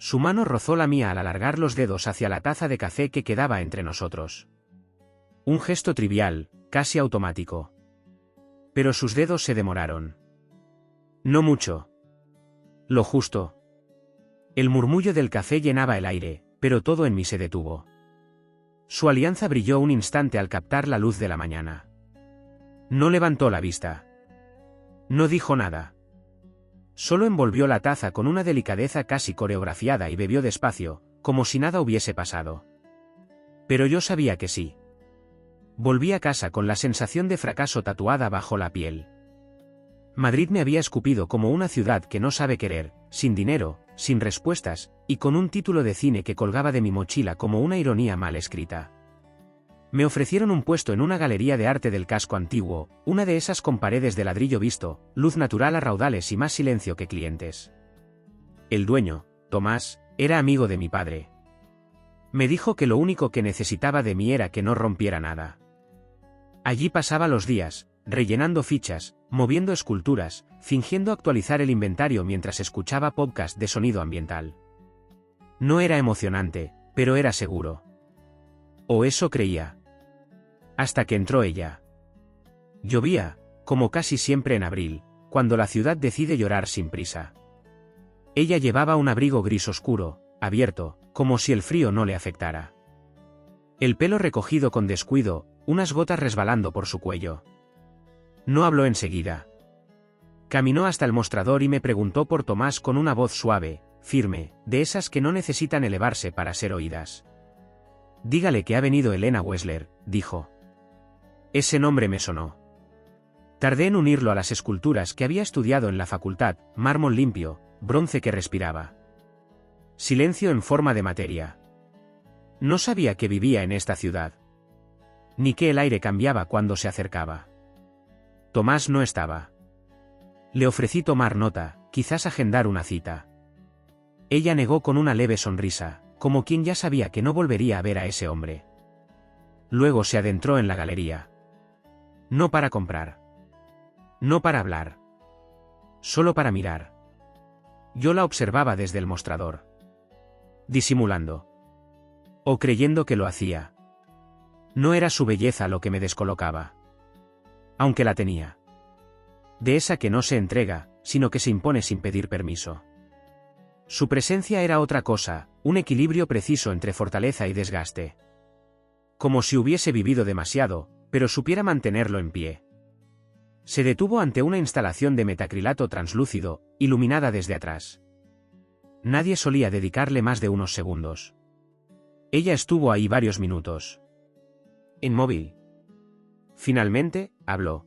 Su mano rozó la mía al alargar los dedos hacia la taza de café que quedaba entre nosotros. Un gesto trivial, casi automático. Pero sus dedos se demoraron. No mucho. Lo justo. El murmullo del café llenaba el aire, pero todo en mí se detuvo. Su alianza brilló un instante al captar la luz de la mañana. No levantó la vista. No dijo nada. Solo envolvió la taza con una delicadeza casi coreografiada y bebió despacio, como si nada hubiese pasado. Pero yo sabía que sí. Volví a casa con la sensación de fracaso tatuada bajo la piel. Madrid me había escupido como una ciudad que no sabe querer, sin dinero, sin respuestas, y con un título de cine que colgaba de mi mochila como una ironía mal escrita. Me ofrecieron un puesto en una galería de arte del casco antiguo, una de esas con paredes de ladrillo visto, luz natural a raudales y más silencio que clientes. El dueño, Tomás, era amigo de mi padre. Me dijo que lo único que necesitaba de mí era que no rompiera nada. Allí pasaba los días, rellenando fichas, moviendo esculturas, fingiendo actualizar el inventario mientras escuchaba podcast de sonido ambiental. No era emocionante, pero era seguro. O eso creía. Hasta que entró ella. Llovía, como casi siempre en abril, cuando la ciudad decide llorar sin prisa. Ella llevaba un abrigo gris oscuro, abierto, como si el frío no le afectara. El pelo recogido con descuido, unas gotas resbalando por su cuello. No habló enseguida. Caminó hasta el mostrador y me preguntó por Tomás con una voz suave, firme, de esas que no necesitan elevarse para ser oídas. Dígale que ha venido Elena Wessler, dijo. Ese nombre me sonó. Tardé en unirlo a las esculturas que había estudiado en la facultad, mármol limpio, bronce que respiraba. Silencio en forma de materia. No sabía que vivía en esta ciudad. Ni que el aire cambiaba cuando se acercaba. Tomás no estaba. Le ofrecí tomar nota, quizás agendar una cita. Ella negó con una leve sonrisa, como quien ya sabía que no volvería a ver a ese hombre. Luego se adentró en la galería. No para comprar. No para hablar. Solo para mirar. Yo la observaba desde el mostrador. Disimulando. O creyendo que lo hacía. No era su belleza lo que me descolocaba. Aunque la tenía. De esa que no se entrega, sino que se impone sin pedir permiso. Su presencia era otra cosa, un equilibrio preciso entre fortaleza y desgaste. Como si hubiese vivido demasiado, pero supiera mantenerlo en pie. Se detuvo ante una instalación de metacrilato translúcido, iluminada desde atrás. Nadie solía dedicarle más de unos segundos. Ella estuvo ahí varios minutos. Inmóvil. Finalmente, habló.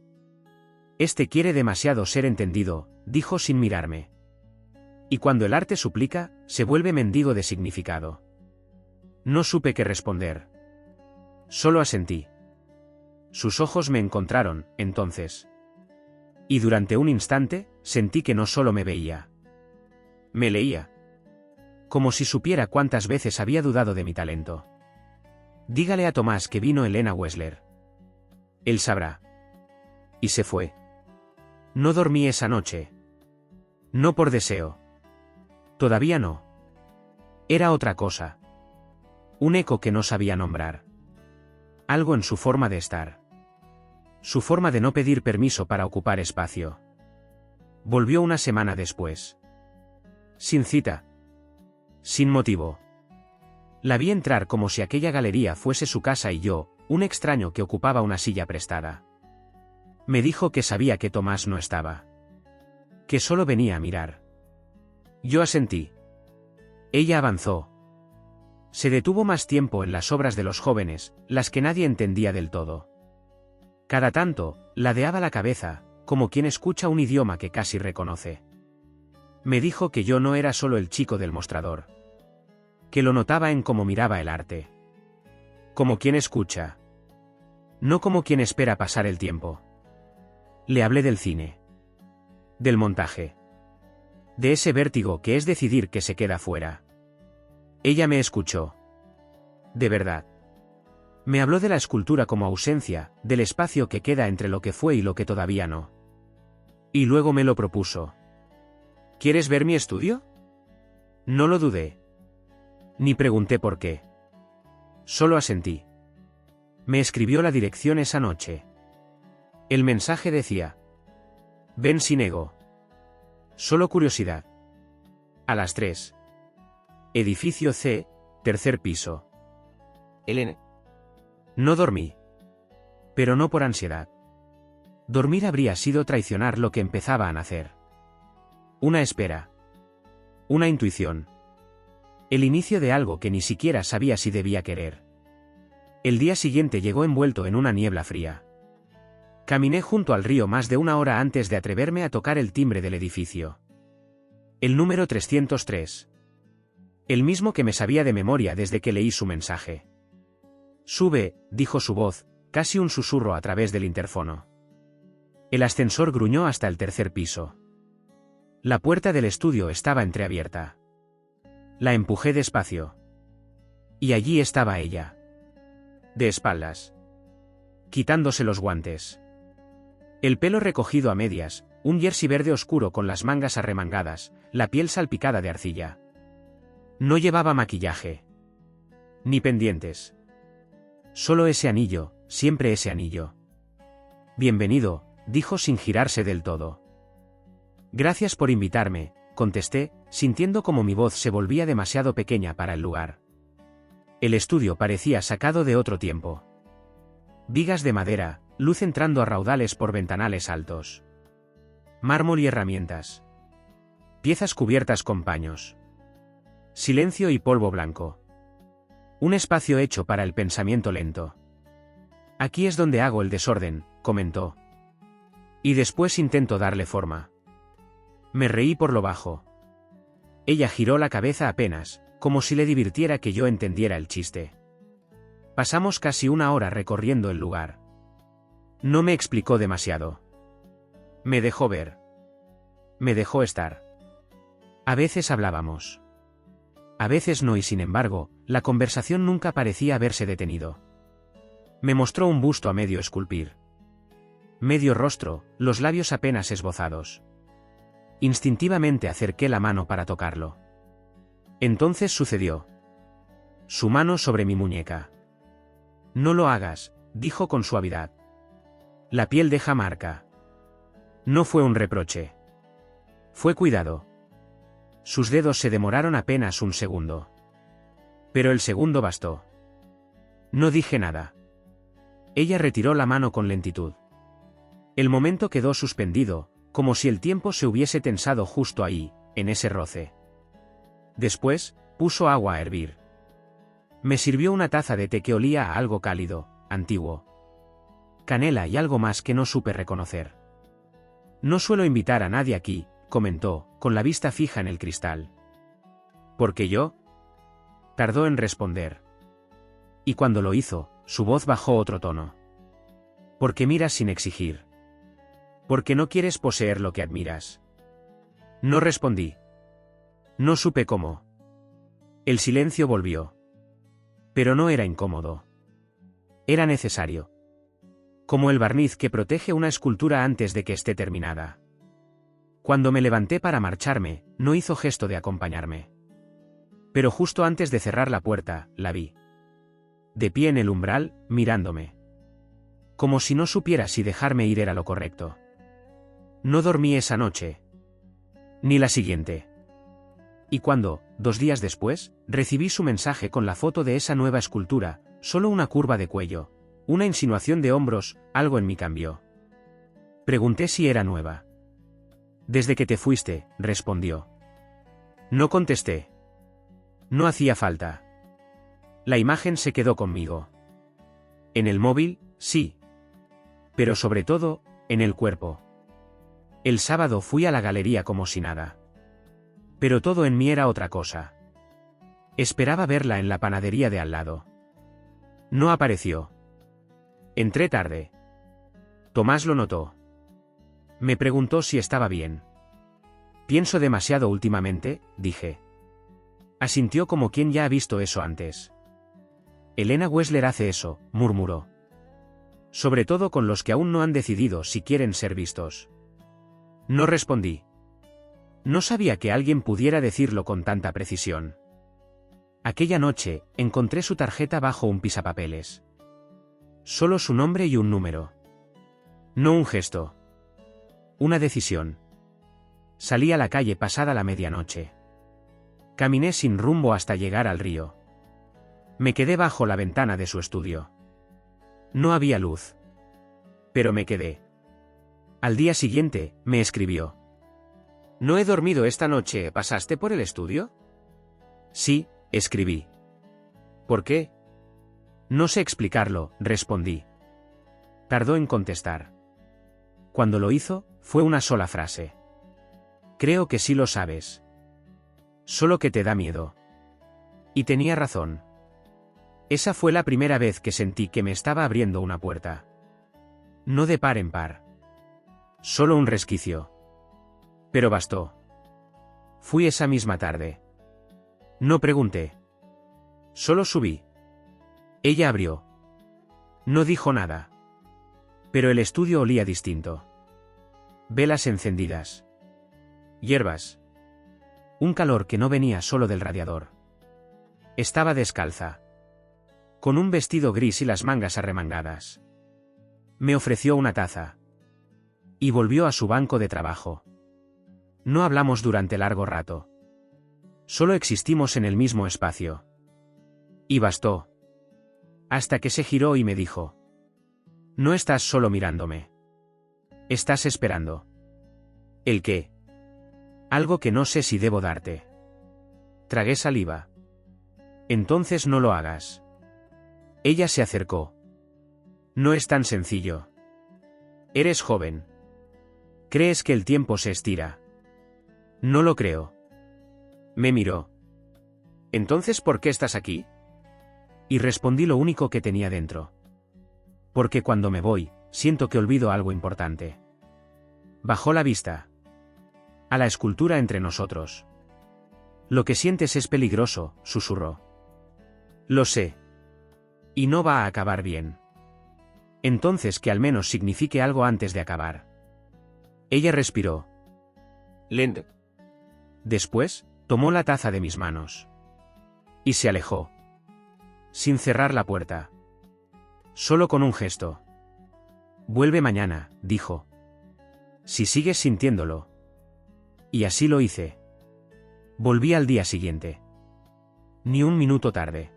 Este quiere demasiado ser entendido, dijo sin mirarme. Y cuando el arte suplica, se vuelve mendigo de significado. No supe qué responder. Solo asentí. Sus ojos me encontraron, entonces. Y durante un instante, sentí que no solo me veía. Me leía. Como si supiera cuántas veces había dudado de mi talento. Dígale a Tomás que vino Elena Wessler. Él sabrá. Y se fue. No dormí esa noche. No por deseo. Todavía no. Era otra cosa. Un eco que no sabía nombrar. Algo en su forma de estar. Su forma de no pedir permiso para ocupar espacio. Volvió una semana después. Sin cita. Sin motivo. La vi entrar como si aquella galería fuese su casa y yo, un extraño que ocupaba una silla prestada. Me dijo que sabía que Tomás no estaba. Que solo venía a mirar. Yo asentí. Ella avanzó. Se detuvo más tiempo en las obras de los jóvenes, las que nadie entendía del todo. Cada tanto, ladeaba la cabeza, como quien escucha un idioma que casi reconoce. Me dijo que yo no era solo el chico del mostrador. Que lo notaba en cómo miraba el arte. Como quien escucha. No como quien espera pasar el tiempo. Le hablé del cine. Del montaje. De ese vértigo que es decidir que se queda fuera. Ella me escuchó. De verdad. Me habló de la escultura como ausencia, del espacio que queda entre lo que fue y lo que todavía no. Y luego me lo propuso. ¿Quieres ver mi estudio? No lo dudé. Ni pregunté por qué. Solo asentí. Me escribió la dirección esa noche. El mensaje decía: ven sin ego. Solo curiosidad. A las 3. Edificio C, tercer piso. Elena. No dormí. Pero no por ansiedad. Dormir habría sido traicionar lo que empezaba a nacer. Una espera. Una intuición. El inicio de algo que ni siquiera sabía si debía querer. El día siguiente llegó envuelto en una niebla fría. Caminé junto al río más de una hora antes de atreverme a tocar el timbre del edificio. El número 303. El mismo que me sabía de memoria desde que leí su mensaje. Sube, dijo su voz, casi un susurro a través del interfono. El ascensor gruñó hasta el tercer piso. La puerta del estudio estaba entreabierta. La empujé despacio. Y allí estaba ella. De espaldas. Quitándose los guantes. El pelo recogido a medias, un jersey verde oscuro con las mangas arremangadas, la piel salpicada de arcilla. No llevaba maquillaje. Ni pendientes. Solo ese anillo, siempre ese anillo. Bienvenido, dijo sin girarse del todo. Gracias por invitarme, contesté, sintiendo como mi voz se volvía demasiado pequeña para el lugar. El estudio parecía sacado de otro tiempo. Vigas de madera, luz entrando a raudales por ventanales altos. Mármol y herramientas. Piezas cubiertas con paños. Silencio y polvo blanco. Un espacio hecho para el pensamiento lento. Aquí es donde hago el desorden, comentó. Y después intento darle forma. Me reí por lo bajo. Ella giró la cabeza apenas, como si le divirtiera que yo entendiera el chiste. Pasamos casi una hora recorriendo el lugar. No me explicó demasiado. Me dejó ver. Me dejó estar. A veces hablábamos. A veces no, y sin embargo, la conversación nunca parecía haberse detenido. Me mostró un busto a medio esculpir. Medio rostro, los labios apenas esbozados. Instintivamente acerqué la mano para tocarlo. Entonces sucedió. Su mano sobre mi muñeca. No lo hagas, dijo con suavidad. La piel deja marca. No fue un reproche. Fue cuidado. Sus dedos se demoraron apenas un segundo. Pero el segundo bastó. No dije nada. Ella retiró la mano con lentitud. El momento quedó suspendido, como si el tiempo se hubiese tensado justo ahí, en ese roce. Después, puso agua a hervir. Me sirvió una taza de té que olía a algo cálido, antiguo. Canela y algo más que no supe reconocer. No suelo invitar a nadie aquí, comentó, con la vista fija en el cristal. ¿Por qué yo? Tardó en responder. Y cuando lo hizo, su voz bajó otro tono. Porque miras sin exigir. Porque no quieres poseer lo que admiras. No respondí. No supe cómo. El silencio volvió. Pero no era incómodo. Era necesario. Como el barniz que protege una escultura antes de que esté terminada. Cuando me levanté para marcharme, no hizo gesto de acompañarme. Pero justo antes de cerrar la puerta, la vi. De pie en el umbral, mirándome. Como si no supiera si dejarme ir era lo correcto. No dormí esa noche. Ni la siguiente. Y cuando, 2 días después, recibí su mensaje con la foto de esa nueva escultura, solo una curva de cuello, una insinuación de hombros, algo en mí cambió. Pregunté si era nueva. Desde que te fuiste, respondió. No contesté. No hacía falta. La imagen se quedó conmigo. En el móvil, sí. Pero sobre todo, en el cuerpo. El sábado fui a la galería como si nada. Pero todo en mí era otra cosa. Esperaba verla en la panadería de al lado. No apareció. Entré tarde. Tomás lo notó. Me preguntó si estaba bien. Pienso demasiado últimamente, dije. Asintió como quien ya ha visto eso antes. Elena Wessler hace eso, murmuró. Sobre todo con los que aún no han decidido si quieren ser vistos. No respondí. No sabía que alguien pudiera decirlo con tanta precisión. Aquella noche, encontré su tarjeta bajo un pisapapeles. Solo su nombre y un número. No un gesto. Una decisión. Salí a la calle pasada la medianoche. Caminé sin rumbo hasta llegar al río. Me quedé bajo la ventana de su estudio. No había luz. Pero me quedé. Al día siguiente, me escribió. «No he dormido esta noche, ¿pasaste por el estudio?» «Sí», escribí. «¿Por qué?» «No sé explicarlo», respondí. Tardó en contestar. Cuando lo hizo, fue una sola frase. «Creo que sí lo sabes. Solo que te da miedo». Y tenía razón. Esa fue la primera vez que sentí que me estaba abriendo una puerta. No de par en par. Solo un resquicio. Pero bastó. Fui esa misma tarde. No pregunté. Solo subí. Ella abrió. No dijo nada. Pero el estudio olía distinto. Velas encendidas. Hierbas. Un calor que no venía solo del radiador. Estaba descalza. Con un vestido gris y las mangas arremangadas. Me ofreció una taza. Y volvió a su banco de trabajo. No hablamos durante largo rato. Solo existimos en el mismo espacio. Y bastó. Hasta que se giró y me dijo. No estás solo mirándome. Estás esperando. ¿El qué? Algo que no sé si debo darte. Tragué saliva. Entonces no lo hagas. Ella se acercó. No es tan sencillo. Eres joven. ¿Crees que el tiempo se estira? No lo creo. Me miró. ¿Entonces por qué estás aquí? Y respondí lo único que tenía dentro. Porque cuando me voy, siento que olvido algo importante. Bajó la vista. A la escultura entre nosotros. Lo que sientes es peligroso, susurró. Lo sé. Y no va a acabar bien. Entonces que al menos signifique algo antes de acabar. Ella respiró. Lento. Después, tomó la taza de mis manos. Y se alejó. Sin cerrar la puerta. Solo con un gesto. Vuelve mañana, dijo. Si sigues sintiéndolo. Y así lo hice. Volví al día siguiente. Ni un minuto tarde.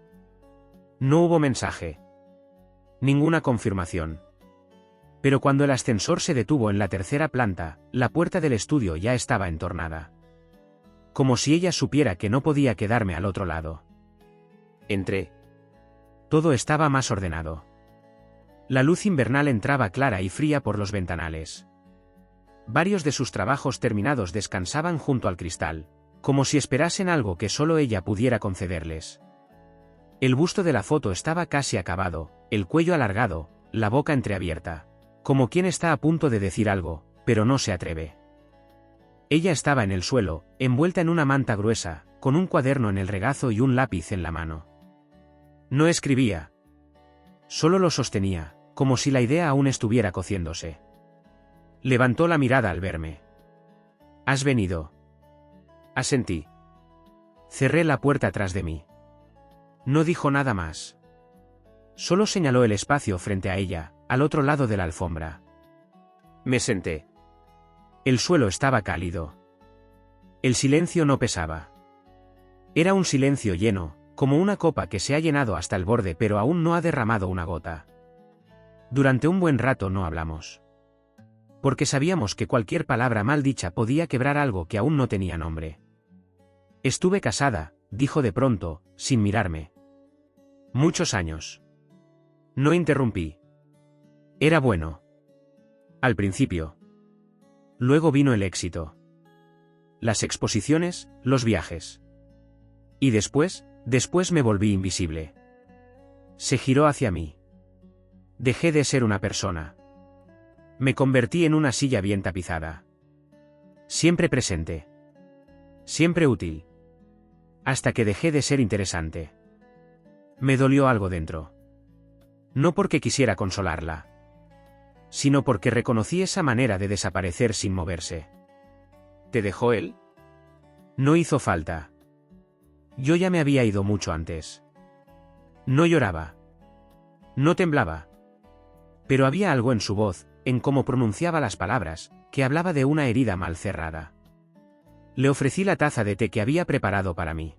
No hubo mensaje. Ninguna confirmación. Pero cuando el ascensor se detuvo en la tercera planta, la puerta del estudio ya estaba entornada. Como si ella supiera que no podía quedarme al otro lado. Entré. Todo estaba más ordenado. La luz invernal entraba clara y fría por los ventanales. Varios de sus trabajos terminados descansaban junto al cristal, como si esperasen algo que solo ella pudiera concederles. El busto de la foto estaba casi acabado, el cuello alargado, la boca entreabierta, como quien está a punto de decir algo, pero no se atreve. Ella estaba en el suelo, envuelta en una manta gruesa, con un cuaderno en el regazo y un lápiz en la mano. No escribía. Solo lo sostenía, como si la idea aún estuviera cociéndose. Levantó la mirada al verme. ¿Has venido? Asentí. Cerré la puerta tras de mí. No dijo nada más. Solo señaló el espacio frente a ella, al otro lado de la alfombra. Me senté. El suelo estaba cálido. El silencio no pesaba. Era un silencio lleno, como una copa que se ha llenado hasta el borde pero aún no ha derramado una gota. Durante un buen rato no hablamos. Porque sabíamos que cualquier palabra mal dicha podía quebrar algo que aún no tenía nombre. Estuve casada, dijo de pronto, sin mirarme. Muchos años. No interrumpí. Era bueno. Al principio. Luego vino el éxito. Las exposiciones, los viajes. Y después me volví invisible. Se giró hacia mí. Dejé de ser una persona. Me convertí en una silla bien tapizada. Siempre presente. Siempre útil. Hasta que dejé de ser interesante. Me dolió algo dentro. No porque quisiera consolarla, sino porque reconocí esa manera de desaparecer sin moverse. ¿Te dejó él? No hizo falta. Yo ya me había ido mucho antes. No lloraba. No temblaba. Pero había algo en su voz, en cómo pronunciaba las palabras, que hablaba de una herida mal cerrada. Le ofrecí la taza de té que había preparado para mí.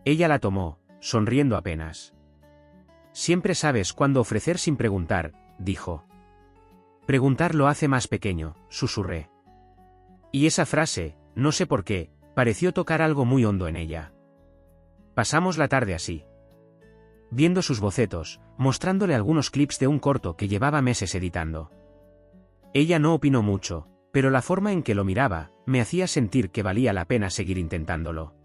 Ella la tomó, sonriendo apenas. Siempre sabes cuándo ofrecer sin preguntar, dijo. Preguntar lo hace más pequeño, susurré. Y esa frase, no sé por qué, pareció tocar algo muy hondo en ella. Pasamos la tarde así. Viendo sus bocetos, mostrándole algunos clips de un corto que llevaba meses editando. Ella no opinó mucho, pero la forma en que lo miraba, me hacía sentir que valía la pena seguir intentándolo.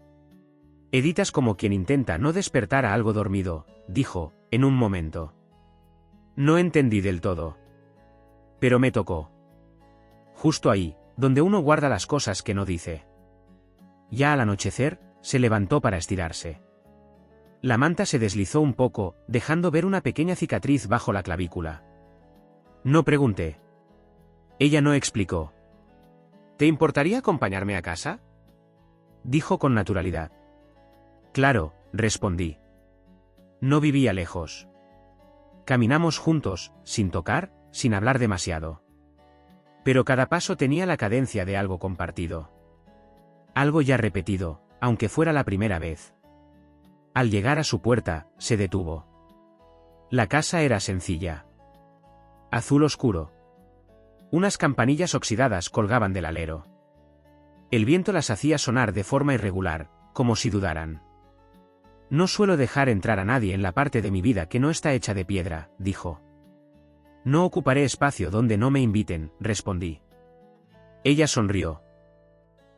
Editas como quien intenta no despertar a algo dormido, dijo, en un momento. No entendí del todo. Pero me tocó. Justo ahí, donde uno guarda las cosas que no dice. Ya al anochecer, se levantó para estirarse. La manta se deslizó un poco, dejando ver una pequeña cicatriz bajo la clavícula. No pregunté. Ella no explicó. ¿Te importaría acompañarme a casa?, dijo con naturalidad. Claro, respondí. No vivía lejos. Caminamos juntos, sin tocar, sin hablar demasiado. Pero cada paso tenía la cadencia de algo compartido. Algo ya repetido, aunque fuera la primera vez. Al llegar a su puerta, se detuvo. La casa era sencilla. Azul oscuro. Unas campanillas oxidadas colgaban del alero. El viento las hacía sonar de forma irregular, como si dudaran. No suelo dejar entrar a nadie en la parte de mi vida que no está hecha de piedra, dijo. No ocuparé espacio donde no me inviten, respondí. Ella sonrió.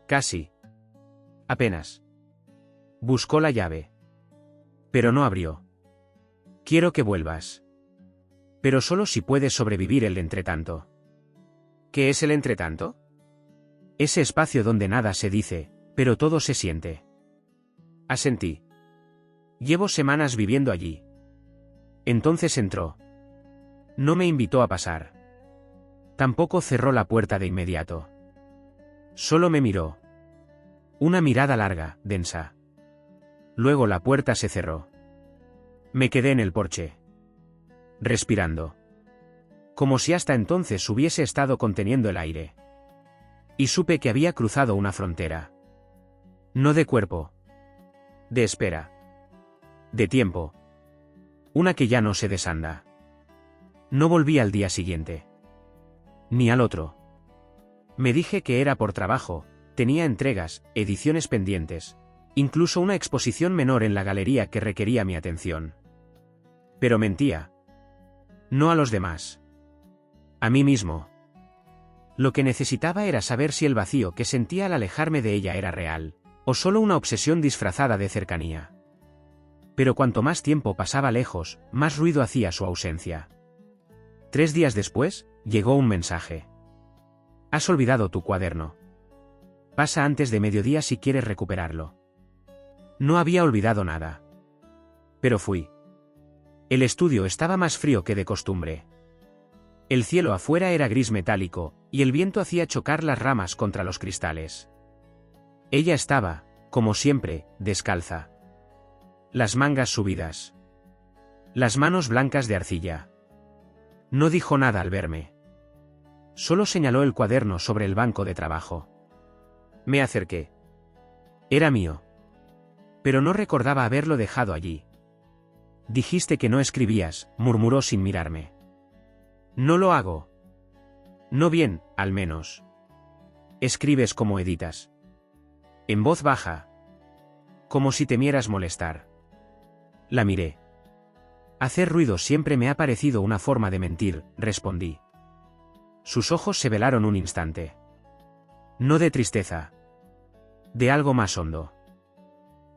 Casi. Apenas. Buscó la llave. Pero no abrió. Quiero que vuelvas. Pero solo si puedes sobrevivir el entretanto. ¿Qué es el entretanto? Ese espacio donde nada se dice, pero todo se siente. Asentí. Llevo semanas viviendo allí. Entonces entró. No me invitó a pasar. Tampoco cerró la puerta de inmediato. Solo me miró. Una mirada larga, densa. Luego la puerta se cerró. Me quedé en el porche. Respirando. Como si hasta entonces hubiese estado conteniendo el aire. Y supe que había cruzado una frontera. No de cuerpo. De espera. De tiempo. Una que ya no se desanda. No volví al día siguiente. Ni al otro. Me dije que era por trabajo, tenía entregas, ediciones pendientes, incluso una exposición menor en la galería que requería mi atención. Pero mentía. No a los demás. A mí mismo. Lo que necesitaba era saber si el vacío que sentía al alejarme de ella era real, o solo una obsesión disfrazada de cercanía. Pero cuanto más tiempo pasaba lejos, más ruido hacía su ausencia. 3 días después, llegó un mensaje. Has olvidado tu cuaderno. Pasa antes de mediodía si quieres recuperarlo. No había olvidado nada. Pero fui. El estudio estaba más frío que de costumbre. El cielo afuera era gris metálico, y el viento hacía chocar las ramas contra los cristales. Ella estaba, como siempre, descalza. Las mangas subidas. Las manos blancas de arcilla. No dijo nada al verme. Solo señaló el cuaderno sobre el banco de trabajo. Me acerqué. Era mío. Pero no recordaba haberlo dejado allí. Dijiste que no escribías, murmuró sin mirarme. No lo hago. No bien, al menos. Escribes como editas. En voz baja. Como si temieras molestar. La miré. Hacer ruido siempre me ha parecido una forma de mentir, respondí. Sus ojos se velaron un instante. No de tristeza. De algo más hondo.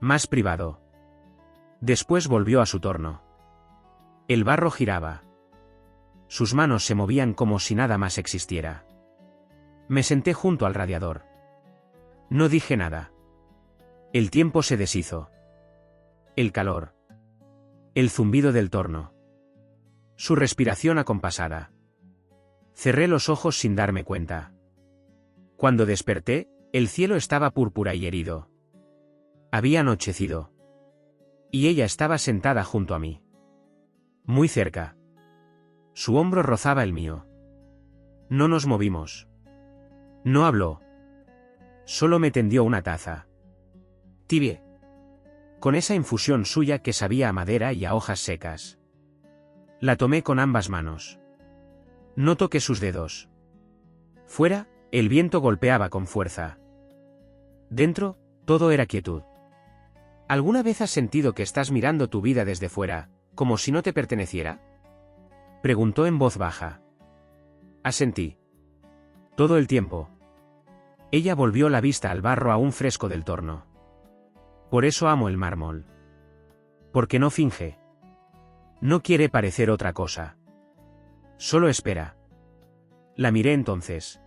Más privado. Después volvió a su torno. El barro giraba. Sus manos se movían como si nada más existiera. Me senté junto al radiador. No dije nada. El tiempo se deshizo. El calor. El zumbido del torno. Su respiración acompasada. Cerré los ojos sin darme cuenta. Cuando desperté, el cielo estaba púrpura y herido. Había anochecido. Y ella estaba sentada junto a mí. Muy cerca. Su hombro rozaba el mío. No nos movimos. No habló. Solo me tendió una taza. Tibia. Con esa infusión suya que sabía a madera y a hojas secas. La tomé con ambas manos. No toqué sus dedos. Fuera, el viento golpeaba con fuerza. Dentro, todo era quietud. ¿Alguna vez has sentido que estás mirando tu vida desde fuera, como si no te perteneciera? Preguntó en voz baja. Asentí. Todo el tiempo. Ella volvió la vista al barro aún fresco del torno. Por eso amo el mármol. Porque no finge. No quiere parecer otra cosa. Solo espera. La miré entonces.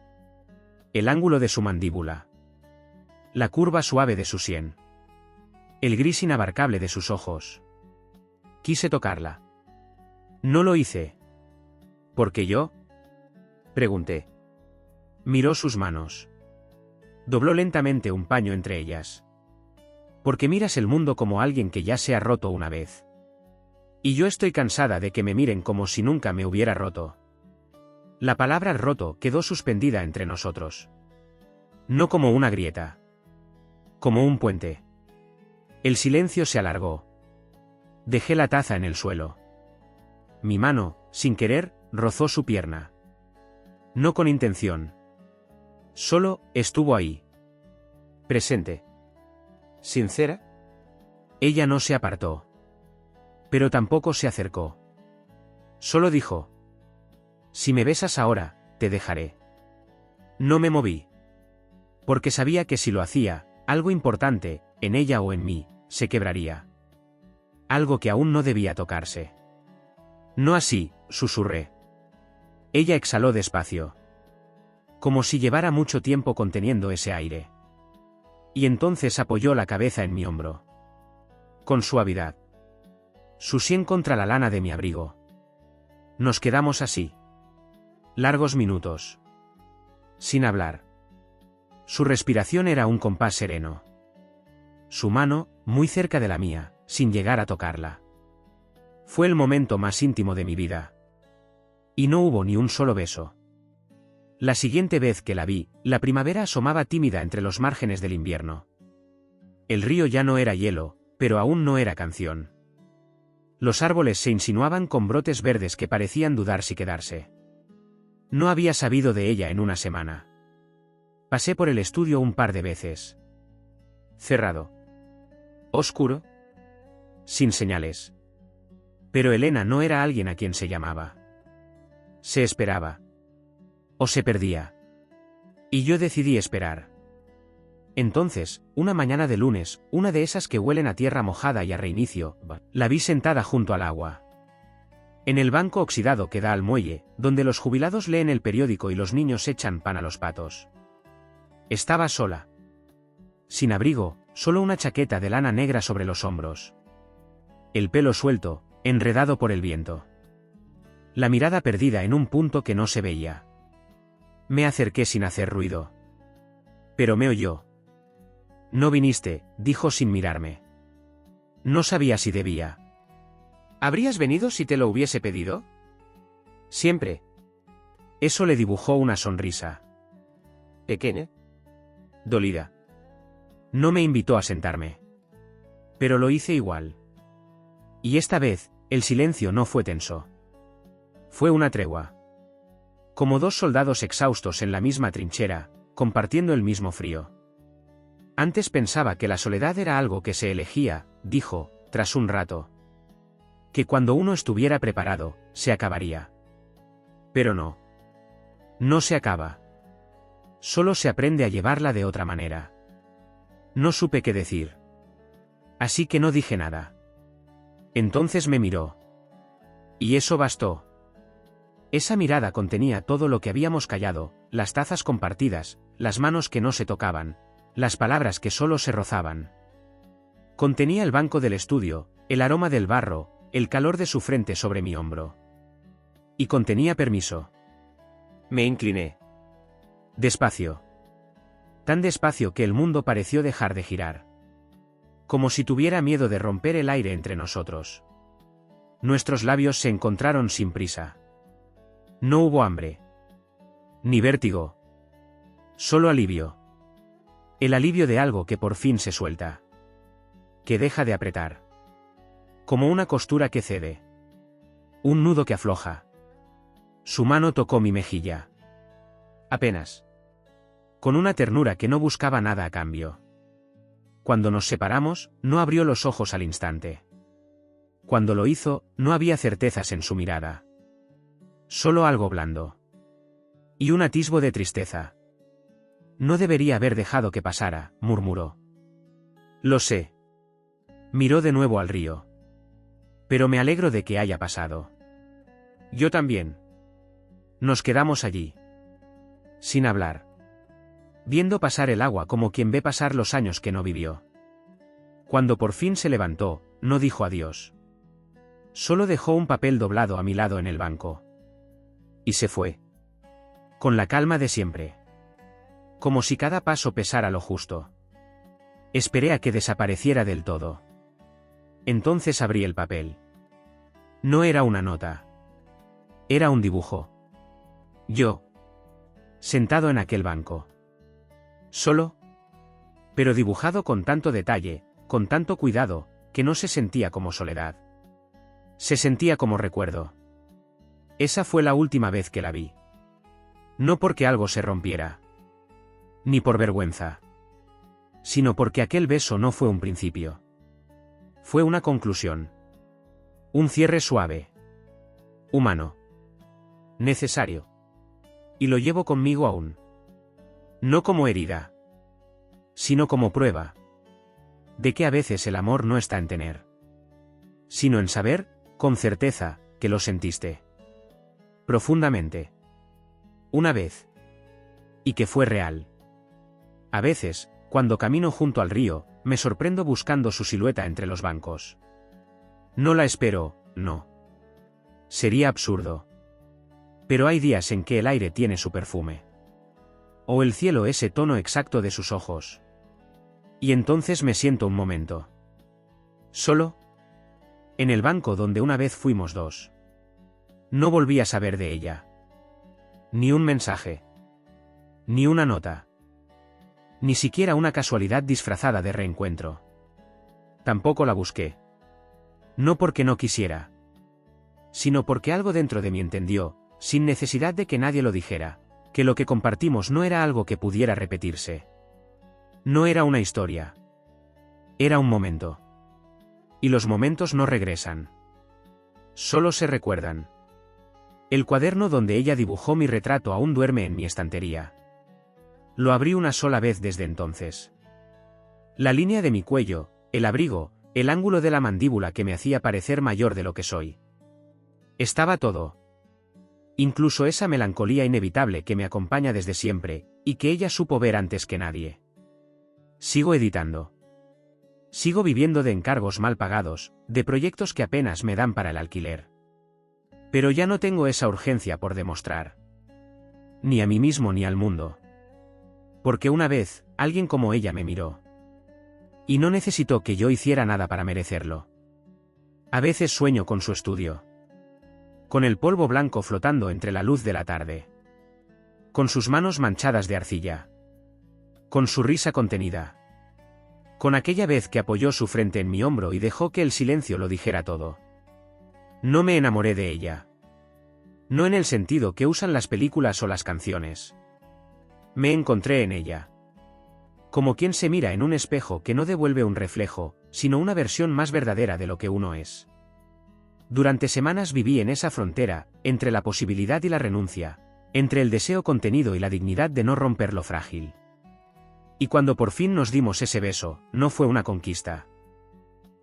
El ángulo de su mandíbula. La curva suave de su sien. El gris inabarcable de sus ojos. Quise tocarla. No lo hice. ¿Por qué yo? Pregunté. Miró sus manos. Dobló lentamente un paño entre ellas. Porque miras el mundo como alguien que ya se ha roto una vez. Y yo estoy cansada de que me miren como si nunca me hubiera roto. La palabra roto quedó suspendida entre nosotros. No como una grieta. Como un puente. El silencio se alargó. Dejé la taza en el suelo. Mi mano, sin querer, rozó su pierna. No con intención. Solo, estuvo ahí. Presente. ¿Sincera? Ella no se apartó. Pero tampoco se acercó. Solo dijo. Si me besas ahora, te dejaré. No me moví. Porque sabía que si lo hacía, algo importante, en ella o en mí, se quebraría. Algo que aún no debía tocarse. No así, susurré. Ella exhaló despacio. Como si llevara mucho tiempo conteniendo ese aire. Y entonces apoyó la cabeza en mi hombro. Con suavidad. Su sien contra la lana de mi abrigo. Nos quedamos así. Largos minutos. Sin hablar. Su respiración era un compás sereno. Su mano, muy cerca de la mía, sin llegar a tocarla. Fue el momento más íntimo de mi vida. Y no hubo ni un solo beso. La siguiente vez que la vi, la primavera asomaba tímida entre los márgenes del invierno. El río ya no era hielo, pero aún no era canción. Los árboles se insinuaban con brotes verdes que parecían dudar si quedarse. No había sabido de ella en una semana. Pasé por el estudio un par de veces. Cerrado. Oscuro. Sin señales. Pero Elena no era alguien a quien se llamaba. Se esperaba. O se perdía. Y yo decidí esperar. Entonces, una mañana de lunes, una de esas que huelen a tierra mojada y a reinicio, la vi sentada junto al agua. En el banco oxidado que da al muelle, donde los jubilados leen el periódico y los niños echan pan a los patos. Estaba sola. Sin abrigo, solo una chaqueta de lana negra sobre los hombros. El pelo suelto, enredado por el viento. La mirada perdida en un punto que no se veía. Me acerqué sin hacer ruido. Pero me oyó. No viniste, dijo sin mirarme. No sabía si debía. ¿Habrías venido si te lo hubiese pedido? Siempre. Eso le dibujó una sonrisa. ¿Pequeña? Dolida. No me invitó a sentarme. Pero lo hice igual. Y esta vez, el silencio no fue tenso. Fue una tregua. Como dos soldados exhaustos en la misma trinchera, compartiendo el mismo frío. Antes pensaba que la soledad era algo que se elegía, dijo, tras un rato. Que cuando uno estuviera preparado, se acabaría. Pero no. No se acaba. Solo se aprende a llevarla de otra manera. No supe qué decir. Así que no dije nada. Entonces me miró. Y eso bastó. Esa mirada contenía todo lo que habíamos callado, las tazas compartidas, las manos que no se tocaban, las palabras que solo se rozaban. Contenía el banco del estudio, el aroma del barro, el calor de su frente sobre mi hombro. Y contenía permiso. Me incliné. Despacio. Tan despacio que el mundo pareció dejar de girar. como si tuviera miedo de romper el aire entre nosotros. Nuestros labios se encontraron sin prisa. No hubo hambre. Ni vértigo. Solo alivio. El alivio de algo que por fin se suelta. Que deja de apretar. Como una costura que cede. Un nudo que afloja. Su mano tocó mi mejilla. Apenas. Con una ternura que no buscaba nada a cambio. Cuando nos separamos, no abrió los ojos al instante. Cuando lo hizo, no había certezas en su mirada. Solo algo blando. Y un atisbo de tristeza. No debería haber dejado que pasara, murmuró. Lo sé. Miró de nuevo al río. Pero me alegro de que haya pasado. Yo también. Nos quedamos allí. Sin hablar. Viendo pasar el agua como quien ve pasar los años que no vivió. Cuando por fin se levantó, no dijo adiós. Solo dejó un papel doblado a mi lado en el banco. Y se fue. Con la calma de siempre. Como si cada paso pesara lo justo. Esperé a que desapareciera del todo. Entonces abrí el papel. No era una nota. Era un dibujo. Yo. Sentado en aquel banco. Solo. Pero dibujado con tanto detalle, con tanto cuidado, que no se sentía como soledad. Se sentía como recuerdo. Esa fue la última vez que la vi. No porque algo se rompiera. Ni por vergüenza. Sino porque aquel beso no fue un principio. Fue una conclusión. Un cierre suave. Humano. Necesario. Y lo llevo conmigo aún. No como herida. Sino como prueba. De que a veces el amor no está en tener. Sino en saber, con certeza, que lo sentiste. Profundamente. Una vez. Y que fue real. A veces, cuando camino junto al río, me sorprendo buscando su silueta entre los bancos. No la espero, no. Sería absurdo. Pero hay días en que el aire tiene su perfume. O el cielo ese tono exacto de sus ojos. Y entonces me siento un momento. Solo. En el banco donde una vez fuimos dos. No volví a saber de ella. Ni un mensaje. Ni una nota. Ni siquiera una casualidad disfrazada de reencuentro. Tampoco la busqué. No porque no quisiera. Sino porque algo dentro de mí entendió, sin necesidad de que nadie lo dijera, que lo que compartimos no era algo que pudiera repetirse. No era una historia. Era un momento. Y los momentos no regresan. Solo se recuerdan. El cuaderno donde ella dibujó mi retrato aún duerme en mi estantería. Lo abrí una sola vez desde entonces. La línea de mi cuello, el abrigo, el ángulo de la mandíbula que me hacía parecer mayor de lo que soy. Estaba todo. Incluso esa melancolía inevitable que me acompaña desde siempre, y que ella supo ver antes que nadie. Sigo editando. Sigo viviendo de encargos mal pagados, de proyectos que apenas me dan para el alquiler. Pero ya no tengo esa urgencia por demostrar. Ni a mí mismo ni al mundo. Porque una vez, alguien como ella me miró. Y no necesitó que yo hiciera nada para merecerlo. A veces sueño con su estudio. Con el polvo blanco flotando entre la luz de la tarde. Con sus manos manchadas de arcilla. Con su risa contenida. Con aquella vez que apoyó su frente en mi hombro y dejó que el silencio lo dijera todo. No me enamoré de ella. No en el sentido que usan las películas o las canciones. Me encontré en ella. Como quien se mira en un espejo que no devuelve un reflejo, sino una versión más verdadera de lo que uno es. Durante semanas viví en esa frontera, entre la posibilidad y la renuncia, entre el deseo contenido y la dignidad de no romper lo frágil. Y cuando por fin nos dimos ese beso, no fue una conquista.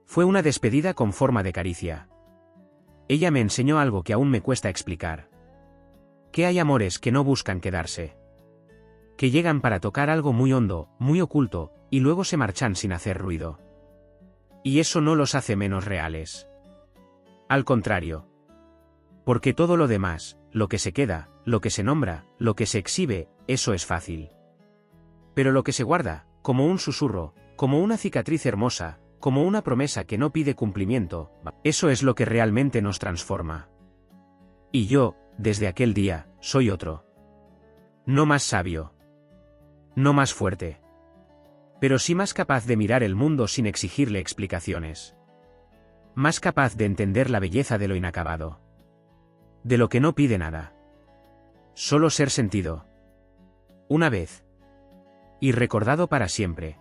Fue una despedida con forma de caricia. Ella me enseñó algo que aún me cuesta explicar. Que hay amores que no buscan quedarse. Que llegan para tocar algo muy hondo, muy oculto, y luego se marchan sin hacer ruido. Y eso no los hace menos reales. Al contrario. Porque todo lo demás, lo que se queda, lo que se nombra, lo que se exhibe, eso es fácil. Pero lo que se guarda, como un susurro, como una cicatriz hermosa, Como una promesa que no pide cumplimiento, eso es lo que realmente nos transforma. Y yo, desde aquel día, soy otro. No más sabio. No más fuerte. Pero sí más capaz de mirar el mundo sin exigirle explicaciones. Más capaz de entender la belleza de lo inacabado. De lo que no pide nada. Solo ser sentido. Una vez. Y recordado para siempre.